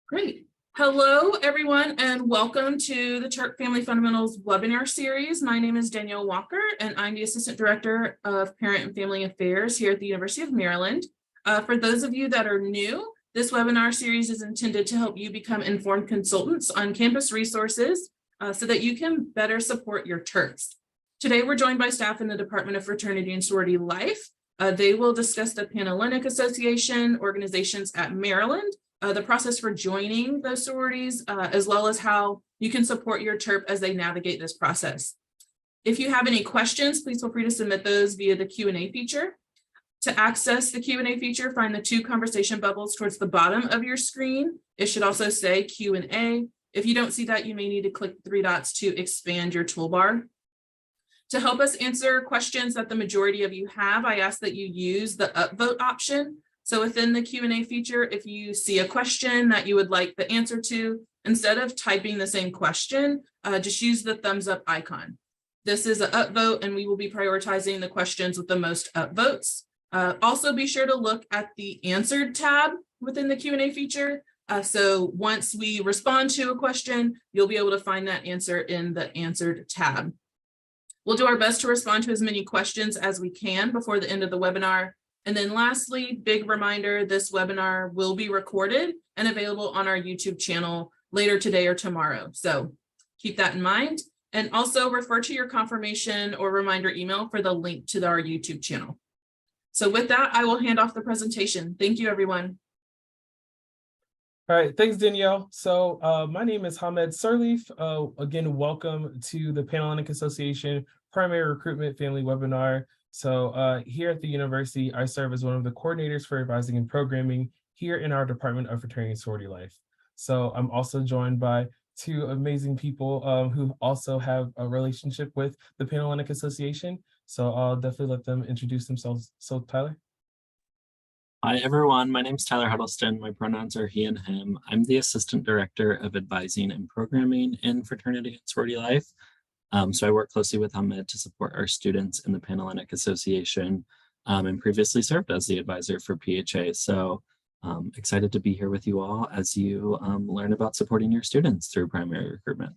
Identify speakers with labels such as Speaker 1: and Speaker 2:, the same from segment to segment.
Speaker 1: Great. Hello, everyone, and welcome to the Terp Family Fundamentals webinar series. My name is Danielle Walker, and I'm the Assistant Director of Parent and Family Affairs here at the University of Maryland. For those of you that are new, this webinar series is intended to help you become informed consultants on campus resources so that you can better support your Terps. Today, we're joined by staff in the Department of Fraternity and Sorority Life. They will discuss the Panhellenic Association organizations at Maryland, the process for joining those sororities, as well as how you can support your Terp as they navigate this process. If you have any questions, please feel free to submit those via the Q&A feature. To access the Q&A feature, find the two conversation bubbles towards the bottom of your screen. It should also say Q&A. If you don't see that, you may need to click the three dots to expand your toolbar. To help us answer questions that the majority of you have, I ask that you use the upvote option. So within the Q&A feature, if you see a question that you would like the answer to, instead of typing the same question, just use the thumbs up icon. This is an upvote, and we will be prioritizing the questions with the most upvotes. Also, be sure to look at the answered tab within the Q&A feature. So once we respond to a question, you'll be able to find that answer in the answered tab. We'll do our best to respond to as many questions as we can before the end of the webinar. And then lastly, big reminder, this webinar will be recorded and available on our YouTube channel later today or tomorrow. So keep that in mind. And also refer to your confirmation or reminder email for the link to our YouTube channel. So with that, I will hand off the presentation. Thank you, everyone.
Speaker 2: All right, thanks, Danielle. So my name is Hamed Sirleaf. Again, welcome to the Panhellenic Association Primary Recruitment Family Webinar. So here at the university, I serve as one of the coordinators for advising and programming here in our Department of Fraternity and Sorority Life. So I'm also joined by two amazing people who also have a relationship with the Panhellenic Association. So I'll definitely let them introduce themselves. So Tyler.
Speaker 3: Hi, everyone. My name is Tyler Huddleston. My pronouns are he and him. I'm the Assistant Director of Advising and Programming in Fraternity and Sorority Life. So I work closely with Hamed to support our students in the Panhellenic Association and previously served as the advisor for PHA. So excited to be here with you all as you learn about supporting your students through primary recruitment.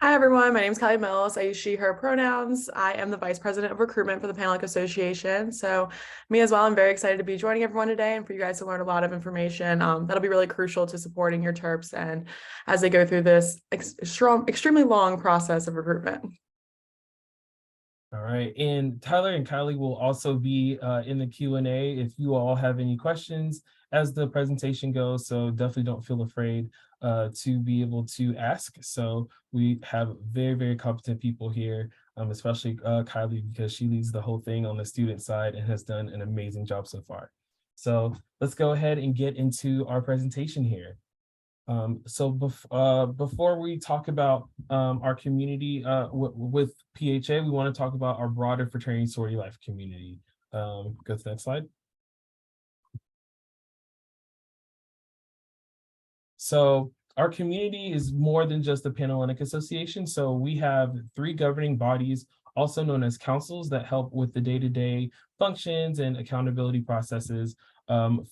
Speaker 4: Hi, everyone. My name is Kelly Mills. I use she, her pronouns. I am the Vice President of Recruitment for the Panhellenic Association. So me as well, I'm very excited to be joining everyone today and for you guys to learn a lot of information that'll be really crucial to supporting your Terps and as they go through this extremely long process of recruitment.
Speaker 2: All right, and Tyler and Kylie will also be in the Q&A if you all have any questions as the presentation goes, so definitely don't feel afraid to be able to ask. So we have very, very competent people here, especially Kylie, because she leads the whole thing on the student side and has done an amazing job so far. So let's go ahead and get into our presentation here. So before we talk about our community with PHA, we want to talk about our broader fraternity and sorority life community. Go to the next slide. So our community is more than just the Panhellenic Association. So we have 3 governing bodies, also known as councils, that help with the day-to-day functions and accountability processes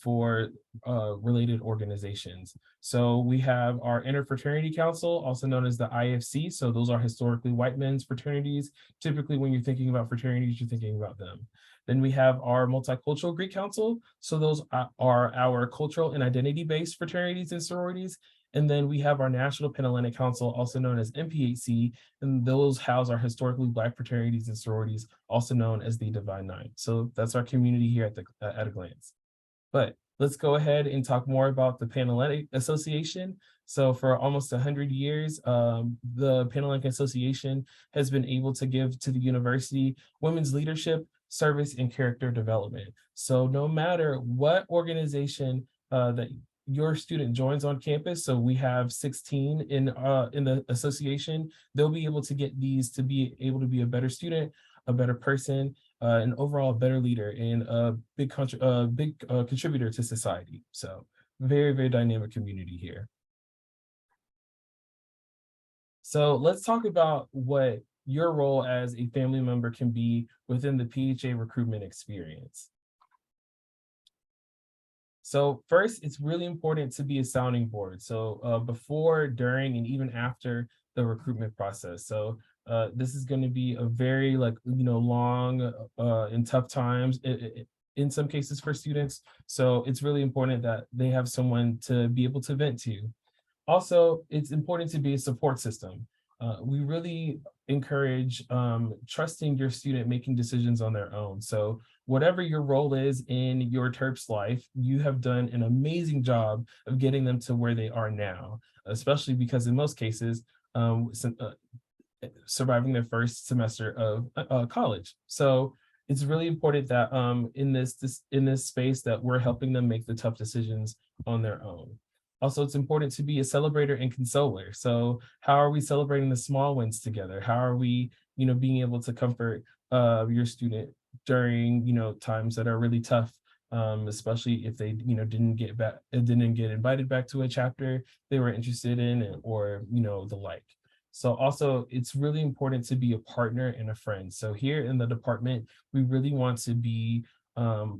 Speaker 2: for related organizations. So we have our Interfraternity Council, also known as the IFC. So those are historically white men's fraternities. Typically, when you're thinking about fraternities, you're thinking about them. Then we have our Multicultural Greek Council. So those are our cultural and identity-based fraternities and sororities. And then we have our National Panhellenic Council, also known as MPHC, and those house our historically Black fraternities and sororities, also known as the Divine Nine. So that's our community here at a glance. But let's go ahead and talk more about the Panhellenic Association. So for almost 100 years, the Panhellenic Association has been able to give to the university women's leadership, service, and character development. So no matter what organization that your student joins on campus, so we have 16 in the association, they'll be able to get these to be able to be a better student, a better person, and overall a better leader and a big contributor to society. So very, very dynamic community here. So let's talk about what your role as a family member can be within the PHA recruitment experience. So first, it's really important to be a sounding board. So before, during, and even after the recruitment process. So this is going to be a very long and tough times in some cases for students. So it's really important that they have someone to be able to vent to. Also, it's important to be a support system. We really encourage trusting your student making decisions on their own. So whatever your role is in your Terp's life, you have done an amazing job of getting them to where they are now, especially because in most cases, surviving their first semester of college. So it's really important that in this space that we're helping them make the tough decisions on their own. Also, it's important to be a celebrator and consoler. So how are we celebrating the small wins together? How are we, being able to comfort your student during, times that are really tough, especially if they, didn't get invited back to a chapter they were interested in, or, the like. So also, it's really important to be a partner and a friend. So here in the department, we really want to be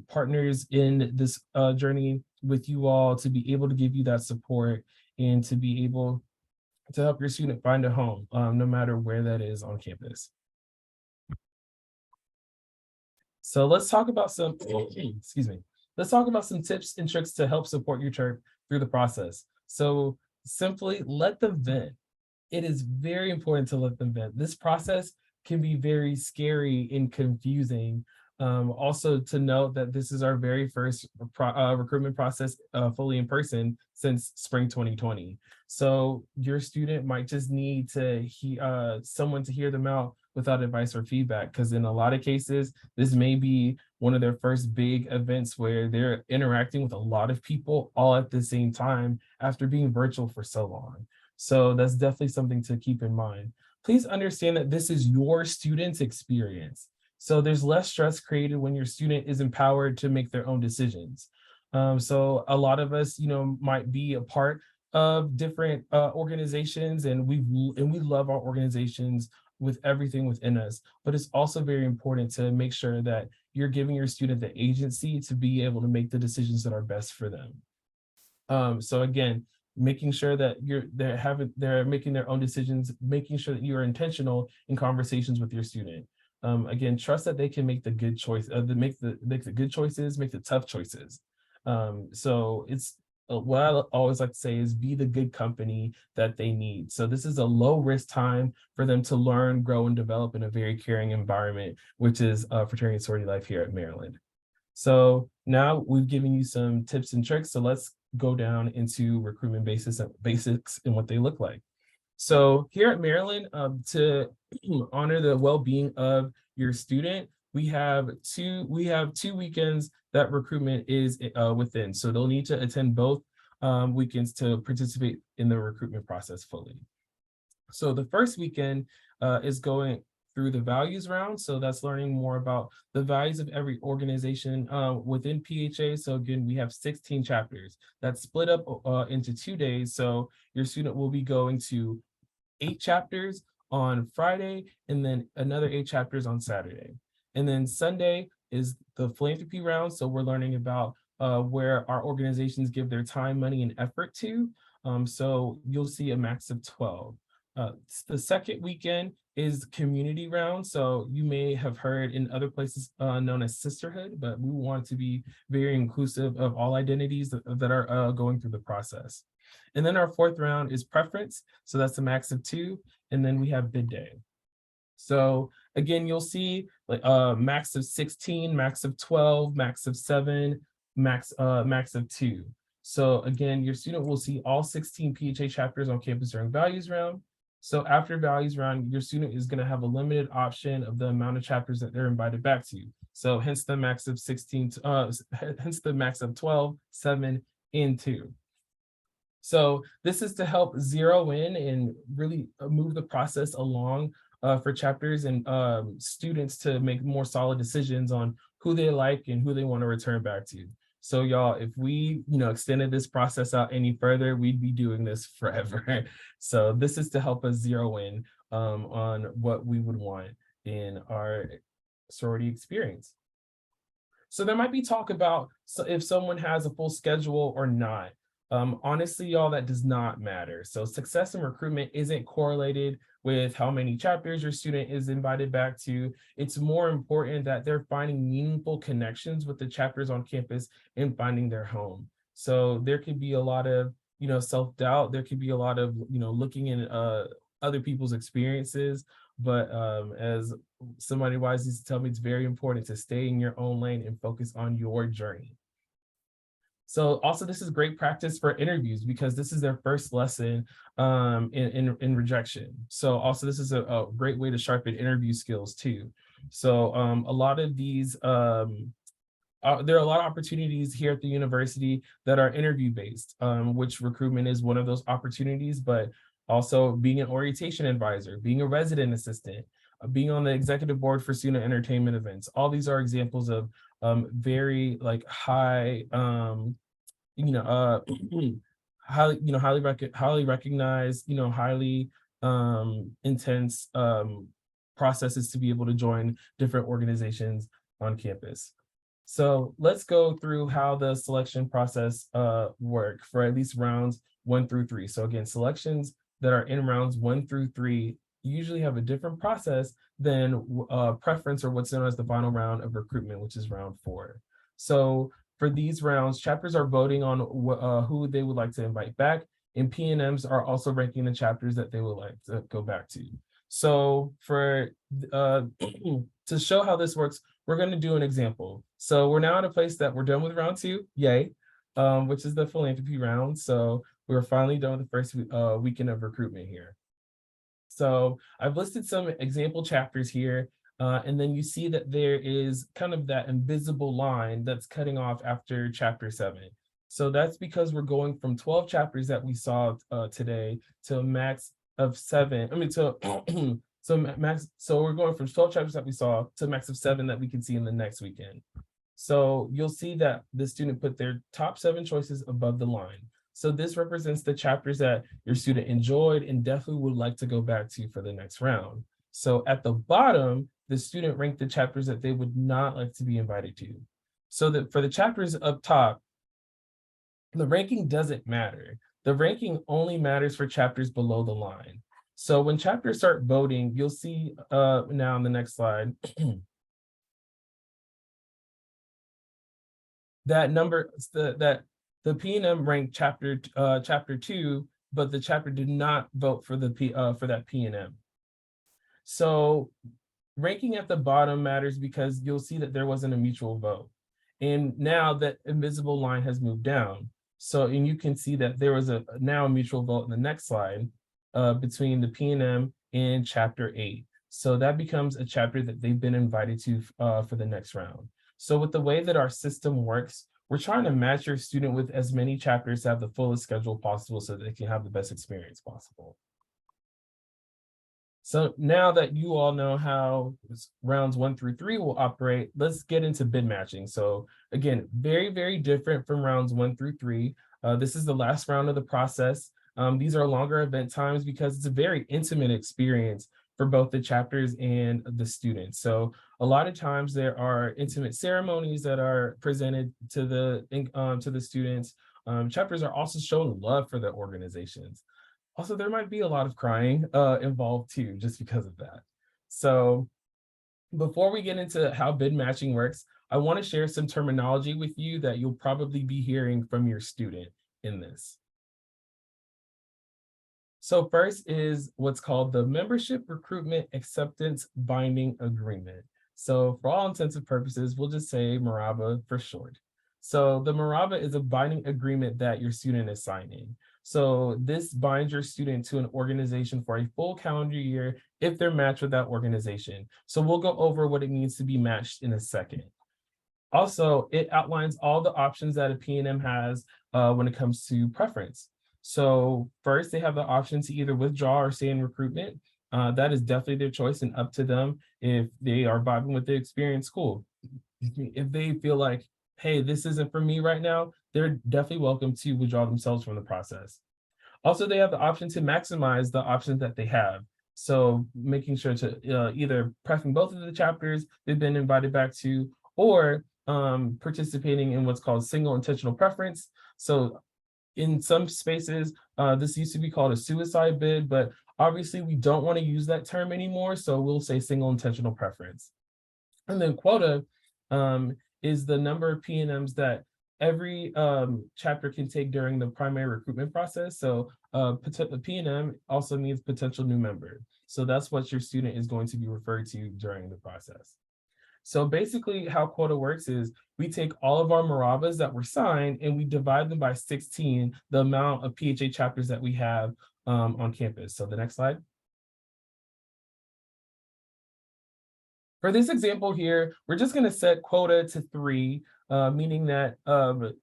Speaker 2: partners in this journey with you all, to be able to give you that support and to be able to help your student find a home, no matter where that is on campus. So let's talk about some, excuse me, let's talk about some tips and tricks to help support your Terp through the process. So simply let them vent. It is very important to let them vent. This process can be very scary and confusing. Also to note that this is our very first recruitment process fully in person since spring 2020. So your student might just need to someone to hear them out without advice or feedback, because in a lot of cases, this may be one of their first big events where they're interacting with a lot of people all at the same time after being virtual for so long. So that's definitely something to keep in mind. Please understand that this is your student's experience. So there's less stress created when your student is empowered to make their own decisions. So a lot of us, might be a part of different organizations, and we love our organizations with everything within us. But it's also very important to make sure that you're giving your student the agency to be able to make the decisions that are best for them. So again, making sure that they're making their own decisions, making sure that you are intentional in conversations with your student. Again, trust that they can make the good choice, make the good choices, make the tough choices. So it's what I always like to say is be the good company that they need. So this is a low risk time for them to learn, grow, and develop in a very caring environment, which is fraternity and sorority life here at Maryland. So now we've given you some tips and tricks. So let's go down into recruitment basics and what they look like. So here at Maryland, to honor the well-being of your student, we have two weekends that recruitment is within. So they'll need to attend both weekends to participate in the recruitment process fully. So the first weekend is going through the values round. So that's learning more about the values of every organization within PHA. So again, we have 16 chapters that's split up into 2 days. So your student will be going to 8 chapters on Friday, and then another 8 chapters on Saturday. And then Sunday is the philanthropy round. So we're learning about where our organizations give their time, money, and effort to. So you'll see a max of 12. The second weekend is community round. So you may have heard in other places known as sisterhood, but we want to be very inclusive of all identities that are going through the process. And then our fourth round is preference. So that's a max of 2. And then we have bid day. So again, you'll see like max of 16, max of 12, max of 7, max of 2. So again, your student will see all 16 PHA chapters on campus during values round. So after values round, your student is going to have a limited option of the amount of chapters that they're invited back to. So hence the max of 16, hence the max of 12, 7, and 2. So this is to help zero in and really move the process along for chapters and students to make more solid decisions on who they like and who they want to return back to. So y'all, if we extended this process out any further, we'd be doing this forever. So this is to help us zero in on what we would want in our sorority experience. So there might be talk about if someone has a full schedule or not. Honestly, y'all, that does not matter. So success in recruitment isn't correlated with how many chapters your student is invited back to. It's more important that they're finding meaningful connections with the chapters on campus and finding their home. So there could be a lot of, self-doubt. There could be a lot of, looking in other people's experiences. But as somebody wise used to tell me, it's very important to stay in your own lane and focus on your journey. So also, this is great practice for interviews because this is their first lesson in rejection. So also, this is a great way to sharpen interview skills too. So a lot of these, there are a lot of opportunities here at the university that are interview based, which recruitment is one of those opportunities, but also being an orientation advisor, being a resident assistant, being on the executive board for student entertainment events. All these are examples of very like high, highly recognized, highly intense processes to be able to join different organizations on campus. So let's go through how the selection process work for at least rounds 1 through 3. So again, selections that are in rounds 1 through 3 usually have a different process than preference, or what's known as the final round of recruitment, which is round 4. So for these rounds, chapters are voting on who they would like to invite back, and PNMs are also ranking the chapters that they would like to go back to. So for to show how this works, we're going to do an example. So we're now at a place that we're done with round 2, yay, which is the philanthropy round. So we're finally done with the first weekend of recruitment here. So I've listed some example chapters here, and then you see that there is kind of that invisible line that's cutting off after chapter 7. So that's because we're going from 12 chapters that we saw today to a max of 7. So we're going from 12 chapters that we saw to a max of 7 that we can see in the next weekend. So you'll see that the student put their top 7 choices above the line. So this represents the chapters that your student enjoyed and definitely would like to go back to for the next round. So at the bottom, the student ranked the chapters that they would not like to be invited to. So that for the chapters up top, the ranking doesn't matter. The ranking only matters for chapters below the line. So when chapters start voting, you'll see now on the next slide, that number, that the PNM ranked chapter 2, but the chapter did not vote for the for that PNM. So ranking at the bottom matters because you'll see that there wasn't a mutual vote. And now that invisible line has moved down. So, and you can see that there was now a mutual vote in the next slide between the PNM and chapter 8. So that becomes a chapter that they've been invited to for the next round. So with the way that our system works, we're trying to match your student with as many chapters to have the fullest schedule possible so that they can have the best experience possible. So now that you all know how rounds 1 through 3 will operate, let's get into bid matching. So again, very, very different from rounds 1 through 3. This is the last round of the process. These are longer event times because it's a very intimate experience for both the chapters and the students. So a lot of times there are intimate ceremonies that are presented to the students. Chapters are also showing love for their organizations. Also, there might be a lot of crying involved too, just because of that. So before we get into how bid matching works, I want to share some terminology with you that you'll probably be hearing from your student in this. So first is what's called the Membership Recruitment Acceptance Binding Agreement. So for all intents and purposes, we'll just say MRABA for short. So the MRABA is a binding agreement that your student is signing. So this binds your student to an organization for a full calendar year if they're matched with that organization. So we'll go over what it means to be matched in a second. Also, it outlines all the options that a PNM has when it comes to preference. So first, they have the option to either withdraw or stay in recruitment. That is definitely their choice and up to them if they are vibing with the experience school. If they feel like, hey, this isn't for me right now, they're definitely welcome to withdraw themselves from the process. Also, they have the option to maximize the options that they have. So making sure to either preferring both of the chapters they've been invited back to, or participating in what's called single intentional preference. So in some spaces, this used to be called a suicide bid, but obviously we don't want to use that term anymore. So we'll say single intentional preference. And then quota is the number of P&Ms that every chapter can take during the primary recruitment process. So P&M also means potential new member. So that's what your student is going to be referred to during the process. So basically how quota works is we take all of our MRABAs that were signed and we divide them by 16, the amount of PHA chapters that we have on campus. So the next slide. For this example here, we're just going to set quota to 3, meaning that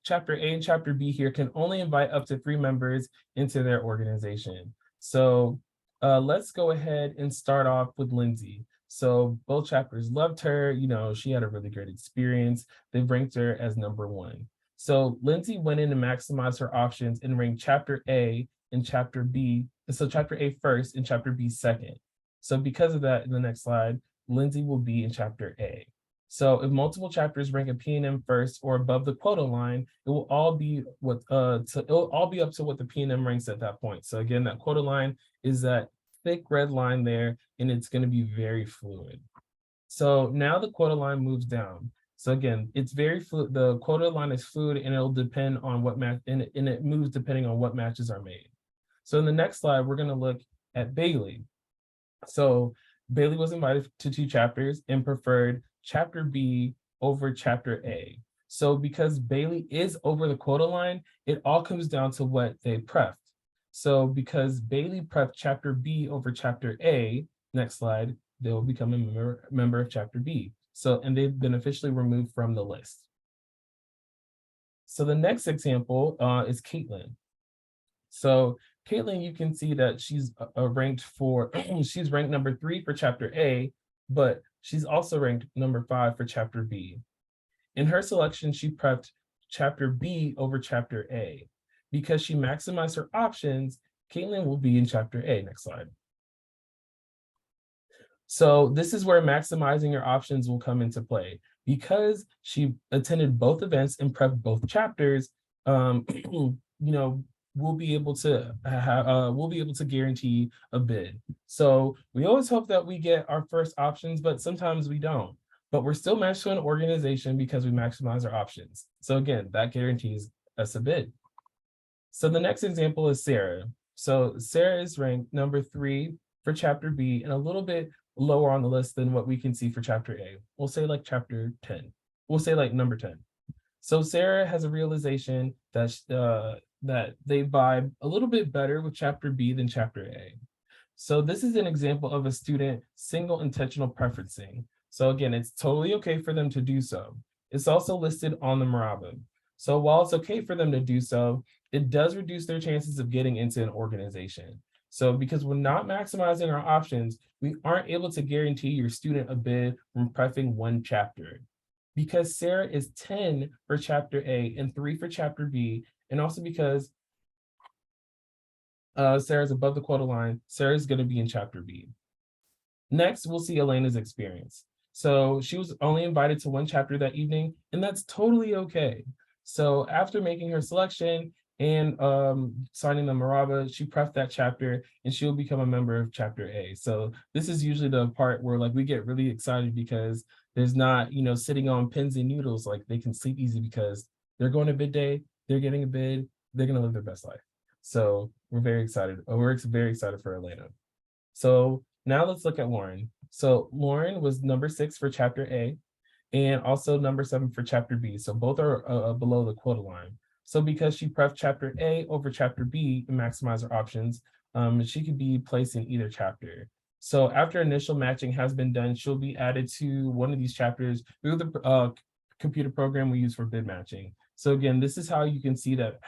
Speaker 2: chapter A and chapter B here can only invite up to 3 members into their organization. So let's go ahead and start off with Lindsay. So both chapters loved her, you know, she had a really great experience. They've ranked her as number 1. So Lindsay went in to maximize her options and ranked chapter A and chapter B. So chapter A first and chapter B second. So because of that, in the next slide, Lindsay will be in chapter A. So if multiple chapters rank a P&M first or above the quota line, it will all be what it'll all be up to what the P&M ranks at that point. So again, that quota line is that thick red line there, and it's going to be very fluid. So now the quota line moves down. So again, it's very fluid. The quota line is fluid, and it'll depend on what match, and it moves depending on what matches are made. So in the next slide, we're going to look at Bailey. So Bailey was invited to 2 chapters and preferred chapter B over chapter A. So because Bailey is over the quota line, it all comes down to what they prefed. So because Bailey prepped chapter B over chapter A, next slide, they will become a member of chapter B. So, and they've been officially removed from the list. So the next example is Caitlin. So Caitlin, you can see that she's ranked she's ranked number 3 for chapter A, but she's also ranked number 5 for chapter B. In her selection, she prepped chapter B over chapter A. Because she maximized her options, Caitlin will be in chapter A. Next slide. So this is where maximizing your options will come into play. Because she attended both events and prepped both chapters, you know, we'll be able to guarantee a bid. So we always hope that we get our first options, but sometimes we don't. But we're still matched to an organization because we maximize our options. So again, that guarantees us a bid. So the next example is Sarah. So Sarah is ranked number 3 for chapter B and a little bit lower on the list than what we can see for chapter A. We'll say like chapter 10. We'll say like number 10. So Sarah has a realization that that they vibe a little bit better with chapter B than chapter A. So this is an example of a student single intentional preferencing. So again, it's totally okay for them to do so. It's also listed on the MRABA. So while it's okay for them to do so, it does reduce their chances of getting into an organization. So because we're not maximizing our options, we aren't able to guarantee your student a bid from prepping 1 chapter. Because Sarah is 10 for chapter A and 3 for chapter B, and also because Sarah's above the quota line, Sarah's going to be in chapter B. Next, we'll see Elena's experience. So she was only invited to 1 chapter that evening, and that's totally okay. So after making her selection and signing the MRABA, she prepped that chapter and she'll become a member of chapter A. So this is usually the part where like we get really excited because there's not, you know, sitting on pins and noodles, like they can sleep easy because they're going to bid day, they're getting a bid, they're going to live their best life. So we're very excited. We're very excited for Elena. So now let's look at Lauren. So Lauren was number 6 for chapter A and also number 7 for chapter B. So both are below the quota line. So because she prepped chapter A over chapter B and maximize her options, she could be placed in either chapter. So after initial matching has been done, she'll be added to one of these chapters through the computer program we use for bid matching. So again, this is how you can see that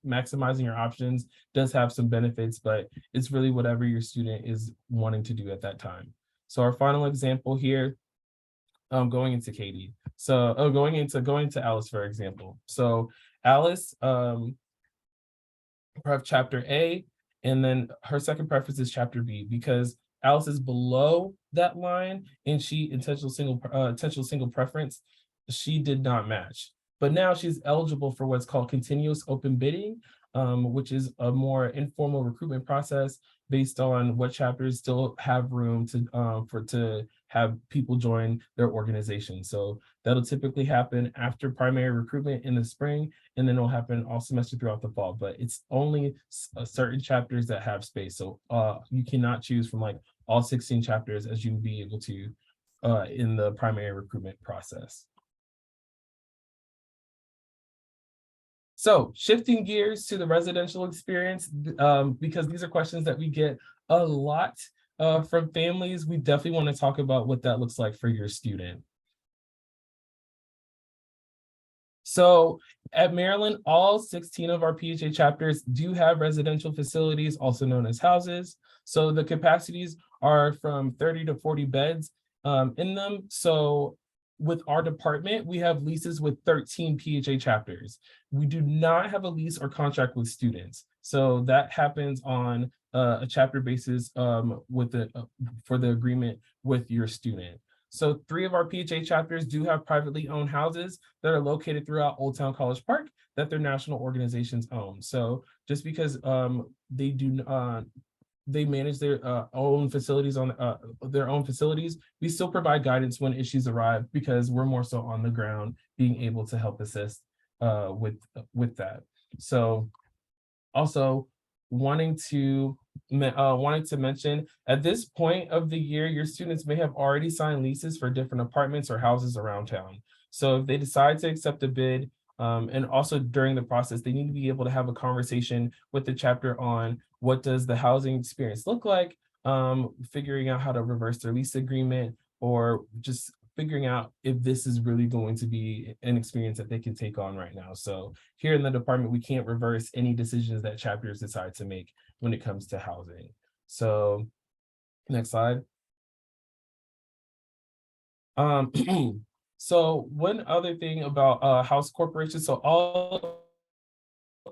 Speaker 2: maximizing your options does have some benefits, but it's really whatever your student is wanting to do at that time. So our final example here, going into Katie. So going into Alice, for example. So Alice prepped chapter A, and then her second preference is chapter B because Alice is below that line and she intentional single preference. she did not match. But now she's eligible for what's called continuous open bidding, which is a more informal recruitment process based on what chapters still have room to have people join their organization. So that'll typically happen after primary recruitment in the spring, and then it'll happen all semester throughout the fall. But it's only certain chapters that have space. So you cannot choose from like all 16 chapters as you would be able to in the primary recruitment process. So shifting gears to the residential experience, because these are questions that we get a lot from families, we definitely want to talk about what that looks like for your student. So at Maryland, all 16 of our PHA chapters do have residential facilities, also known as houses. So the capacities are from 30 to 40 beds in them. So with our department, we have leases with 13 PHA chapters. We do not have a lease or contract with students. So that happens on a chapter basis with for the agreement with your student. So 3 of our PHA chapters do have privately owned houses that are located throughout Old Town College Park that their national organizations own. So just because they manage their own facilities on their own facilities, we still provide guidance when issues arrive because we're more so on the ground being able to help assist with that. So also wanting to mention at this point of the year, your students may have already signed leases for different apartments or houses around town. So if they decide to accept a bid, and also during the process, they need to be able to have a conversation with the chapter on what does the housing experience look like, figuring out how to reverse their lease agreement, or just figuring out if this is really going to be an experience that they can take on right now. So here in the department, we can't reverse any decisions that chapters decide to make when it comes to housing. So next slide. So one other thing about house corporations, so all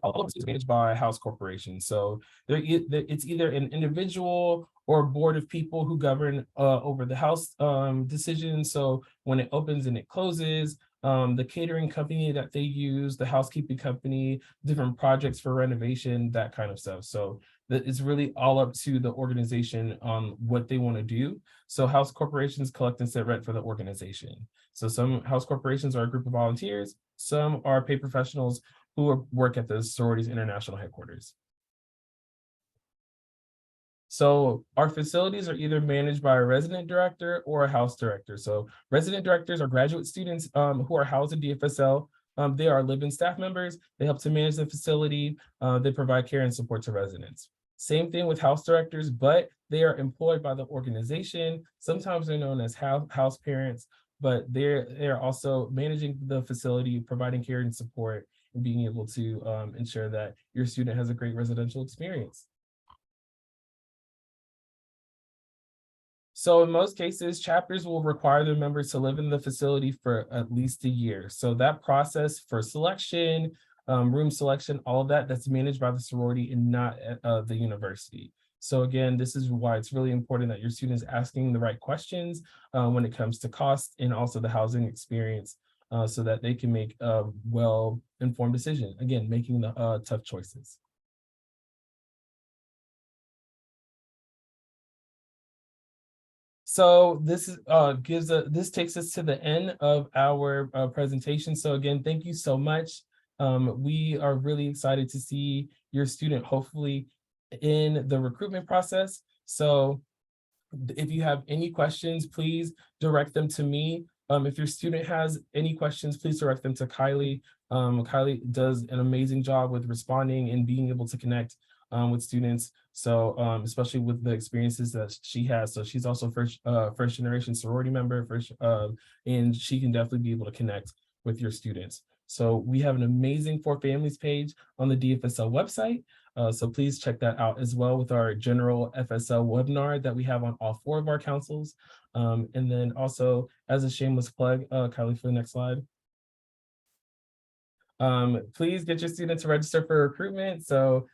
Speaker 2: of it is managed by house corporations. So it's either an individual or a board of people who govern over the house decisions. So when it opens and it closes, the catering company that they use, the housekeeping company, different projects for renovation, that kind of stuff. So it's really all up to the organization on what they want to do. So house corporations collect and set rent for the organization. So some house corporations are a group of volunteers, some are paid professionals who work at the sororities international headquarters. So our facilities are either managed by a resident director or a house director. So resident directors are graduate students who are housed at DFSL. They are live-in staff members. They help to manage the facility. They provide care and support to residents. Same thing with house directors, but they are employed by the organization. Sometimes they're known as house parents, but they're also managing the facility, providing care and support, and being able to ensure that your student has a great residential experience. So in most cases, chapters will require their members to live in the facility for at least a year. So that process for selection, room selection, all of that's managed by the sorority and not the university. So again, this is why it's really important that your students asking the right questions when it comes to cost and also the housing experience so that they can make a well-informed decision. Again, making the tough choices. So this this takes us to the end of our presentation. So again, thank you so much. We are really excited to see your student hopefully in the recruitment process. So if you have any questions, please direct them to me. If your student has any questions, please direct them to Kylie. Kylie does an amazing job with responding and being able to connect with students. So especially with the experiences that she has. So she's also first generation sorority member, and she can definitely be able to connect with your students. So we have an amazing For Families page on the DFSL website. So please check that out as well with our general FSL webinar that we have on all 4 of our councils. And then also as a shameless plug, Kylie, for the next slide. Please get your students to register for recruitment. So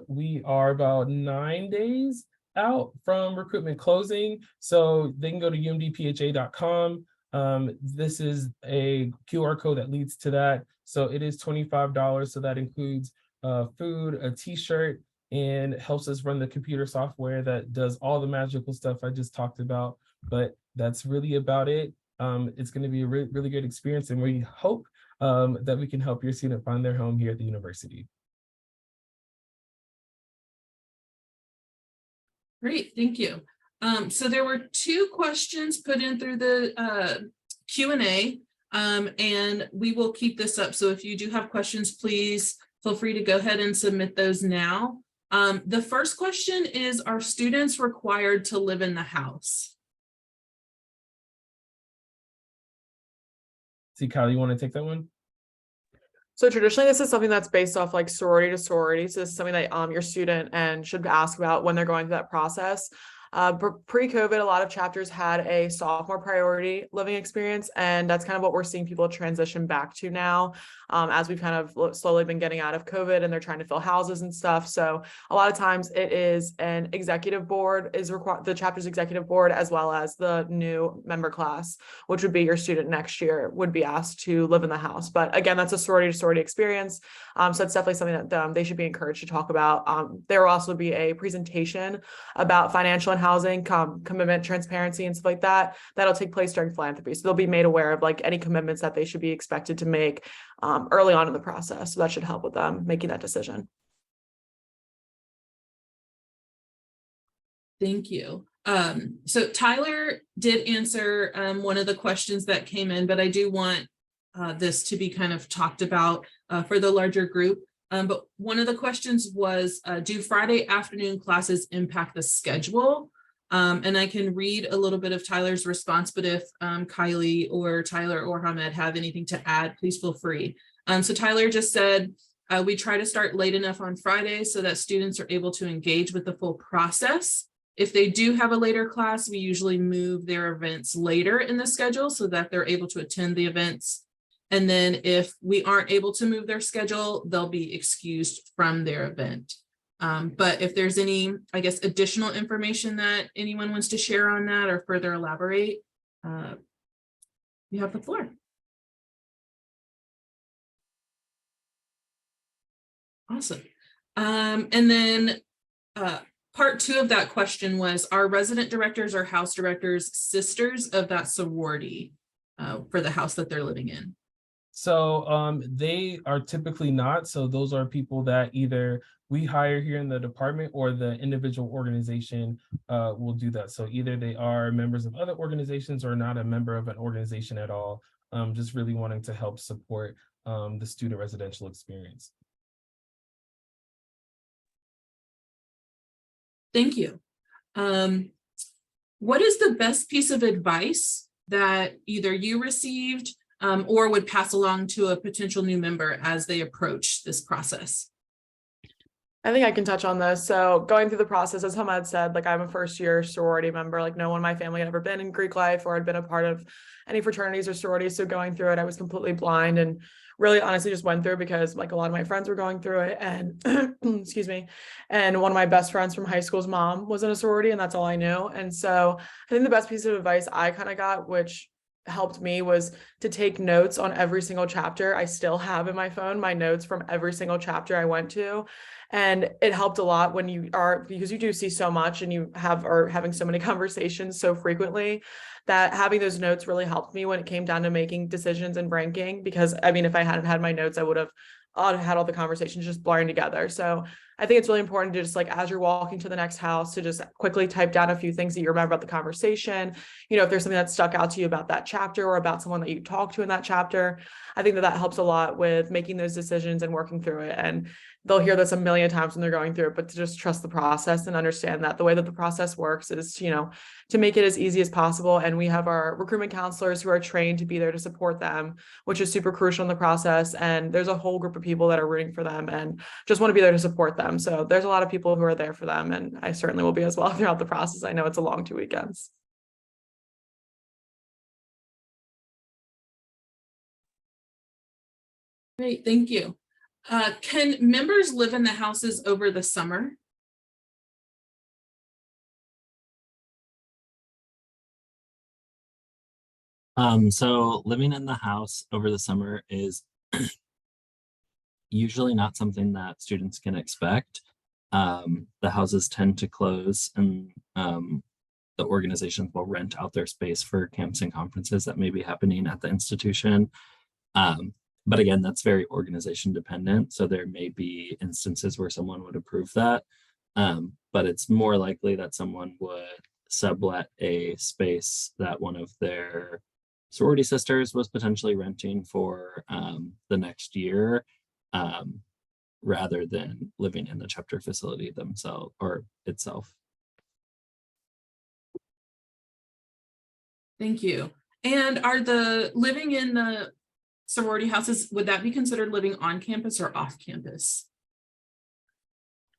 Speaker 2: we are about 9 days out from recruitment closing. So they can go to umdpha.com This is a QR code that leads to that. So it is $25. So that includes food, a t-shirt, and helps us run the computer software that does all the magical stuff I just talked about. But that's really about it. It's going to be a really good experience, and we hope that we can help your student find their home here at the university.
Speaker 1: Great, thank you. So there were 2 questions put in through the Q&A, and we will keep this up. So if you do have questions, please feel free to go ahead and submit those now. The first question is, are students required to live in the house?
Speaker 2: See, Kyle, you want to take that one?
Speaker 4: So traditionally, this is something that's based off like sorority to sorority. So this is something that your student and should ask about when they're going through that process. Pre-COVID, a lot of chapters had a sophomore priority living experience, and that's kind of what we're seeing people transition back to now, as we've kind of slowly been getting out of COVID and they're trying to fill houses and stuff. So a lot of times it is an executive board is required, the chapter's executive board, as well as the new member class, which would be your student next year, would be asked to live in the house. But again, that's a sorority to sorority experience. So it's definitely something that they should be encouraged to talk about. There will also be a presentation about financial and housing commitment, transparency, and stuff like that. That'll take place during philanthropy. So they'll be made aware of like any commitments that they should be expected to make early on in the process. So that should help with them making that decision.
Speaker 1: Thank you. So Tyler did answer one of the questions that came in, but I do want this to be kind of talked about for the larger group. But one of the questions was, do Friday afternoon classes impact the schedule? And I can read a little bit of Tyler's response, but if Kylie or Tyler or Hamed have anything to add, please feel free. So Tyler just said, we try to start late enough on Friday so that students are able to engage with the full process. If they do have a later class, we usually move their events later in the schedule so that they're able to attend the events. And then if we aren't able to move their schedule, they'll be excused from their event. But if there's any, I guess, additional information that anyone wants to share on that or further elaborate, you have the floor. Awesome. And then part 2 of that question was, are resident directors or house directors sisters of that sorority for the house that they're living in?
Speaker 2: So they are typically not. So those are people that either we hire here in the department or the individual organization will do that. So either they are members of other organizations or not a member of an organization at all, just really wanting to help support the student residential experience.
Speaker 1: Thank you. What is the best piece of advice that either you received or would pass along to a potential new member as they approach this process?
Speaker 4: I think I can touch on this. So going through the process, as Hamed said, like I'm a first-year sorority member, like no one in my family had ever been in Greek life or had been a part of any fraternities or sororities. So going through it, I was completely blind and really honestly just went through because like a lot of my friends were going through it, and excuse me, and one of my best friends from high school's mom was in a sorority, and that's all I knew. And so I think the best piece of advice I kind of got, which helped me, was to take notes on every single chapter. I still have in my phone my notes from every single chapter I went to. And it helped a lot when you are, because you do see so much and you are having so many conversations so frequently, that having those notes really helped me when it came down to making decisions and ranking. Because I mean, if I hadn't had my notes, I would have had all the conversations just blurring together. So I think it's really important to just like, as you're walking to the next house, to just quickly type down a few things that you remember about the conversation. You know, if there's something that stuck out to you about that chapter or about someone that you talked to in that chapter, I think that helps a lot with making those decisions and working through it. And they'll hear this a million times when they're going through it, but to just trust the process and understand that the way that the process works is, you know, to make it as easy as possible. And we have our recruitment counselors who are trained to be there to support them, which is super crucial in the process. And there's a whole group of people that are rooting for them and just want to be there to support them. So there's a lot of people who are there for them. And I certainly will be as well throughout the process. I know it's a long 2 weekends.
Speaker 1: Great, thank you. Can members live in the houses over the summer?
Speaker 3: So living in the house over the summer is usually not something that students can expect. The houses tend to close and the organizations will rent out their space for camps and conferences that may be happening at the institution. But again, that's very organization dependent. So there may be instances where someone would approve that. But it's more likely that someone would sublet a space that one of their sorority sisters was potentially renting for the next year, rather than living in the chapter facility themselves or itself.
Speaker 1: Thank you. And are the living in the sorority houses, would that be considered living on campus or off campus?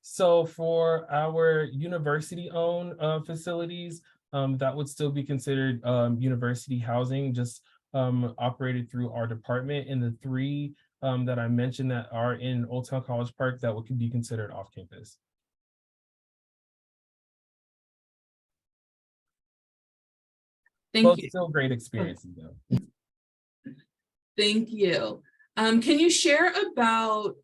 Speaker 2: So for our university-owned facilities, that would still be considered university housing, just operated through our department. And the three that I mentioned that are in Old Town College Park, that would be considered off campus.
Speaker 1: Thank you.
Speaker 2: Still great experiences though.
Speaker 1: Thank you. Can you share about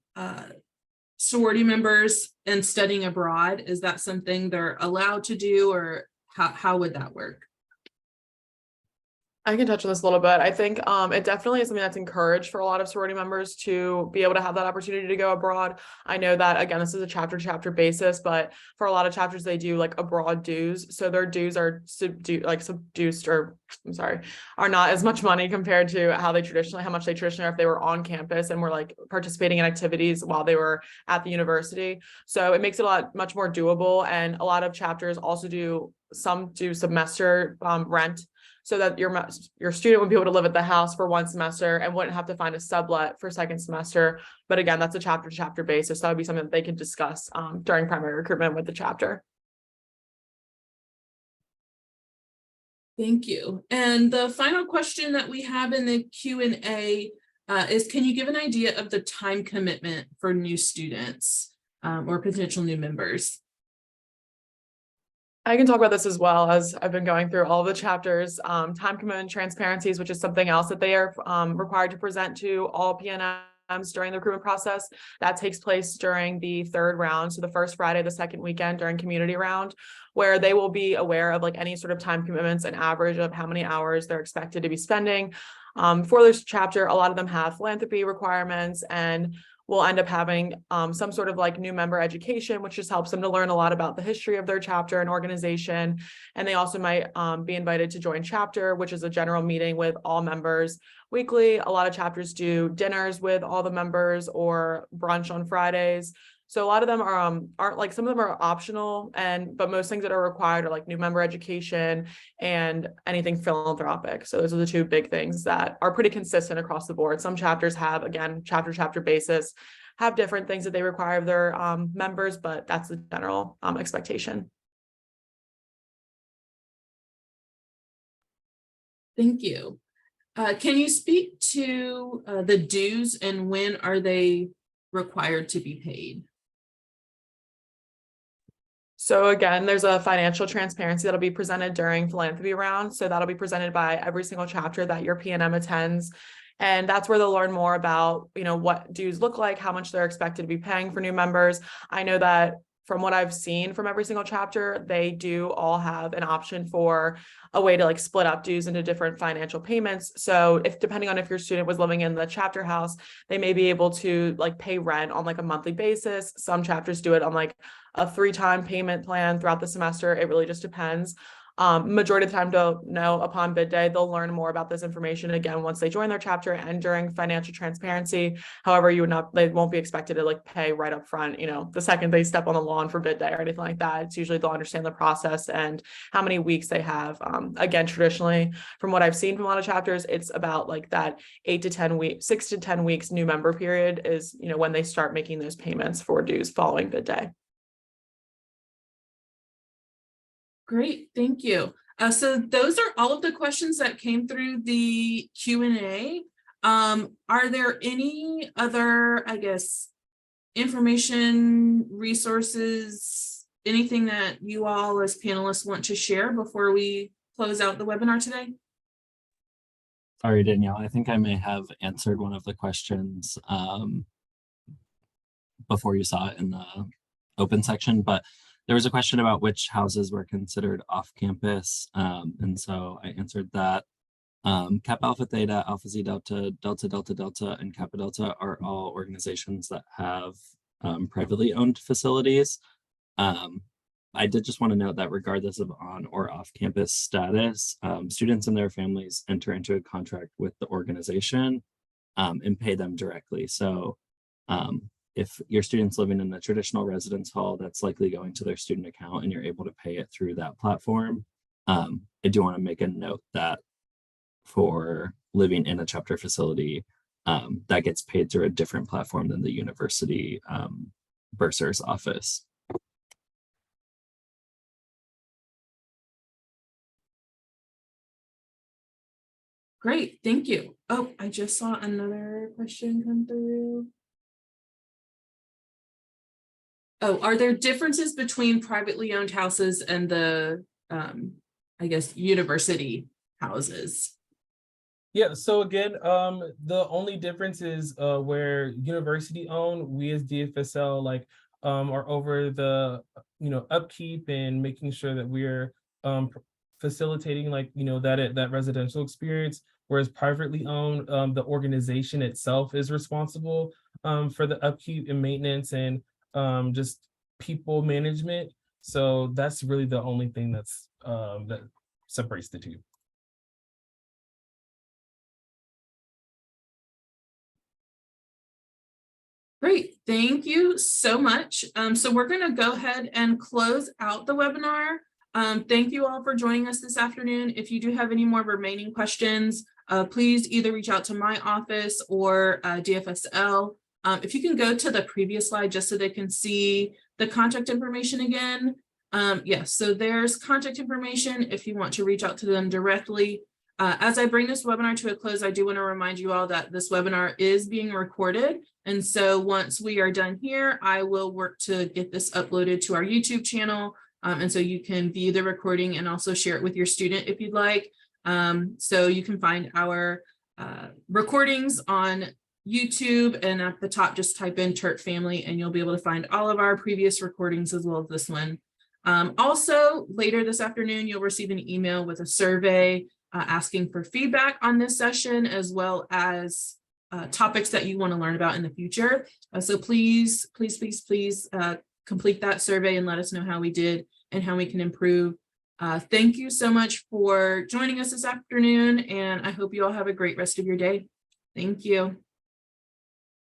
Speaker 1: sorority members and studying abroad? Is that something they're allowed to do, or how would that work?
Speaker 4: I can touch on this a little bit. I think it definitely is something that's encouraged for a lot of sorority members to be able to have that opportunity to go abroad. I know that, again, this is a chapter chapter but for a lot of chapters, they do like abroad dues. So their dues are are not as much money compared to how much they traditionally are if they were on campus and were like participating in activities while they were at the university. So it makes it much more doable. And a lot of chapters also do semester rent, so that your student would be able to live at the house for one semester and wouldn't have to find a sublet for second semester. But again, that's a chapter to chapter basis. So that would be something that they could discuss during primary recruitment with the chapter.
Speaker 1: Thank you. And the final question that we have in the Q&A is, can you give an idea of the time commitment for new students or potential new members?
Speaker 4: I can talk about this as well, as I've been going through all the chapters. Time commitment transparencies, which is something else that they are required to present to all PNMs during the recruitment process. That takes place during the third round. So the first Friday, the second weekend during community round, where they will be aware of like any sort of time commitments and average of how many hours they're expected to be spending. For this chapter, a lot of them have philanthropy requirements and will end up having some sort of like new member education, which just helps them to learn a lot about the history of their chapter and organization. And they also might be invited to join chapter, which is a general meeting with all members weekly. A lot of chapters do dinners with all the members or brunch on Fridays. So a lot of them aren't like, some of them are optional, but most things that are required are like new member education and anything philanthropic. So those are the two big things that are pretty consistent across the board. Some chapters have, again, chapter basis, have different things that they require of their members, but that's the general expectation.
Speaker 1: Thank you. Can you speak to the dues and when are they required to be paid?
Speaker 4: So again, there's a financial transparency that'll be presented during philanthropy round. So that'll be presented by every single chapter that your PNM attends. And that's where they'll learn more about, what dues look like, how much they're expected to be paying for new members. I know that from what I've seen from every single chapter, they do all have an option for a way to like split up dues into different financial payments. So depending on if your student was living in the chapter house, they may be able to like pay rent on like a monthly basis. Some chapters do it on like a 3-time payment plan throughout the semester. It really just depends. Majority of the time, they'll know upon bid day, they'll learn more about this information again once they join their chapter and during financial transparency. However, they won't be expected to like pay right up front, the second they step on the lawn for bid day or anything like that. It's usually they'll understand the process and how many weeks they have. Again, traditionally, from what I've seen from a lot of chapters, it's about like that 6 to 10 weeks new member period is, when they start making those payments for dues following bid day.
Speaker 1: Great, thank you. So those are all of the questions that came through the Q&A. Are there any other, information, resources, anything that you all as panelists want to share before we close out the webinar today?
Speaker 3: Sorry, Danielle, I think I may have answered one of the questions before you saw it in the open section, but there was a question about which houses were considered off campus. And so I answered that. Kappa Alpha Theta, Alpha Z Delta, Delta Delta Delta, and Kappa Delta are all organizations that have privately owned facilities. I did just want to note that regardless of on or off campus status, students and their families enter into a contract with the organization and pay them directly. So if your student's living in a traditional residence hall, that's likely going to their student account and you're able to pay it through that platform. I do want to make a note that for living in a chapter facility, that gets paid through a different platform than the university bursar's office.
Speaker 1: Great, thank you. Oh, I just saw another question come through. Oh, are there differences between privately owned houses and the, I guess, university houses?
Speaker 2: Yeah, so again, the only difference is where university owned, we as DFSL are over the upkeep and making sure that we're facilitating that residential experience, whereas privately owned, the organization itself is responsible for the upkeep and maintenance and just people management. So that's really the only thing that's that separates the two.
Speaker 1: Great, thank you so much. So we're going to go ahead and close out the webinar. Thank you all for joining us this afternoon. If you do have any more remaining questions, please either reach out to my office or DFSL. If you can go to the previous slide just so they can see the contact information again. Yes, so there's contact information if you want to reach out to them directly. As I bring this webinar to a close, I do want to remind you all that this webinar is being recorded. And so once we are done here, I will work to get this uploaded to our YouTube channel. And so you can view the recording and also share it with your student if you'd like. So you can find our recordings on YouTube, and at the top, just type in Terp Family and you'll be able to find all of our previous recordings as well as this one. Also, later this afternoon, you'll receive an email with a survey asking for feedback on this session, as well as topics that you want to learn about in the future. So please complete that survey and let us know how we did and how we can improve. Thank you so much for joining us this afternoon, and I hope you all have a great rest of your day. Thank you.